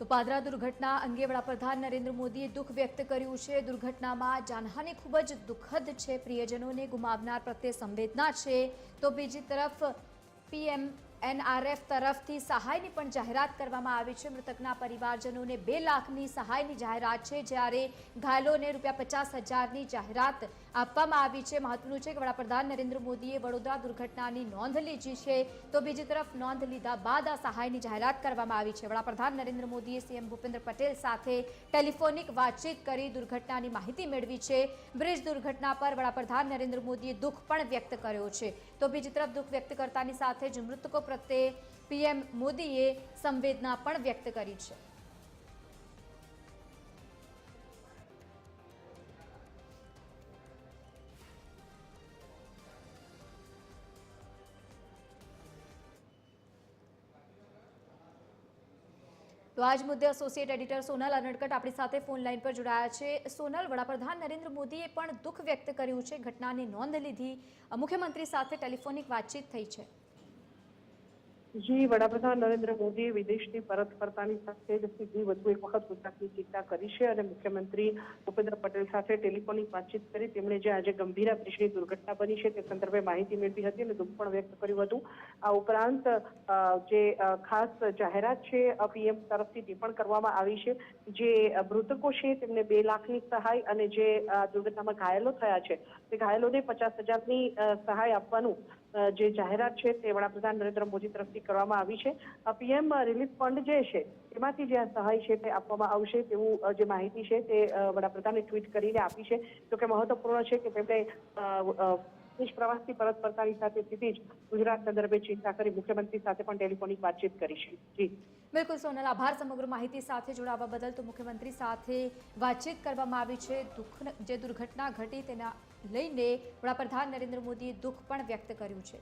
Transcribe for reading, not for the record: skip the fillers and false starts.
તો પાદરા દુર્ઘટના અંગે વડાપ્રધાન નરેન્દ્ર મોદીએ દુઃખ વ્યક્ત કર્યું છે। દુર્ઘટનામાં જાનહાનિ ખૂબ જ દુઃખદ છે। પ્રિયજનોને ગુમાવનાર પ્રત્યે સંવેદના છે। તો બીજી તરફ પીએમએનઆરએફ તરફથી સહાયની પણ જાહેરાત કરવામાં આવી છે। મૃતકના પરિવારજનોને 2 લાખની સહાયની જાહેરાત છે, જ્યારે ઘાયલોને ₹50,000ની જાહેરાત આપવામાં આવી છે। મહત્વનું છે કે વડાપ્રધાન નરેન્દ્ર મોદીએ વડોદરા દુર્ઘટનાની નોંધ લીધી છે, તો બીજી તરફ નોંધ લીધા બાદ આ સહાયની જાહેરાત કરવામાં આવી છે। વડાપ્રધાન નરેન્દ્ર મોદીએ સીએમ ભૂપેન્દ્ર પટેલ સાથે ટેલિફોનિક વાતચીત કરી દુર્ઘટનાની માહિતી મેળવી છે। બ્રિજ દુર્ઘટના પર વડાપ્રધાન નરેન્દ્ર મોદીએ દુઃખ પણ વ્યક્ત કર્યો છે, તો બીજી તરફ દુઃખ વ્યક્ત કરતાની સાથે જ મૃતકો પ્રત્યે પીએમ મોદીએ સંવેદના પણ વ્યક્ત કરી છે। તો આજ મુદ્દે એસોસિએટ એડિટર સોનલ અનડકટ આપણી સાથે ફોન લાઈન પર જોડાયા છે। સોનલ, વડાપ્રધાન નરેન્દ્ર મોદીએ પણ દુઃખ વ્યક્ત કર્યું છે, ઘટનાની નોંધ લીધી, મુખ્યમંત્રી સાથે ટેલિફોનિક વાતચીત થઈ છે। જી, વડાપ્રધાન નરેન્દ્ર મોદીએ વિદેશથી પરત ફરતાની સાથે જ સીધી વધુ એક વખત ગુજરાતની ચિંતા કરી છે અને મુખ્યમંત્રી ભૂપેન્દ્ર પટેલ સાથે ટેલિફોનિક વાતચીત કરી તેમણે જે આજે ગંભીરા બ્રિજની દુર્ઘટના બની છે તે સંદર્ભે માહિતી મેળવી હતી અને દુઃખ પણ વ્યક્ત કર્યું હતું। આ ઉપરાંત જે ખાસ જાહેરાત છે પીએમ તરફથી તે પણ કરવામાં આવી છે। જે મૃતકો છે તેમને 2 લાખની સહાય અને જે દુર્ઘટનામાં ઘાયલો થયા છે તે ઘાયલોને 50,000ની સહાય આપવાનું જે જાહેરાત છે તે વડાપ્રધાન નરેન્દ્ર મોદી તરફથી કરવામાં આવી છે। પીએમ રિલીફ ફંડ જે છે તેમાંથી જે આ સહાય છે તે આપવામાં આવશે તેવું જે માહિતી છે તે વડાપ્રધાને ટ્વીટ કરીને આપી છે। તો કે મહત્વપૂર્ણ છે કે તેમણે વિદેશ પ્રવાસથી પરત ફરતાની સાથે સીધી જ ગુજરાત સંદર્ભે ચિંતા કરી મુખ્યમંત્રી સાથે પણ ટેલિફોનિક વાતચીત કરી છે। જી બિલકુલ સોનલ, આભાર સમગ્ર માહિતી સાથે જોડાવા બદલ। તો મુખ્યમંત્રી સાથે વાતચીત કરવામાં આવી છે। જે દુર્ઘટના ઘટી તેના લઈને વડાપ્રધાન નરેન્દ્ર મોદીએ દુઃખ પણ વ્યક્ત કર્યું છે।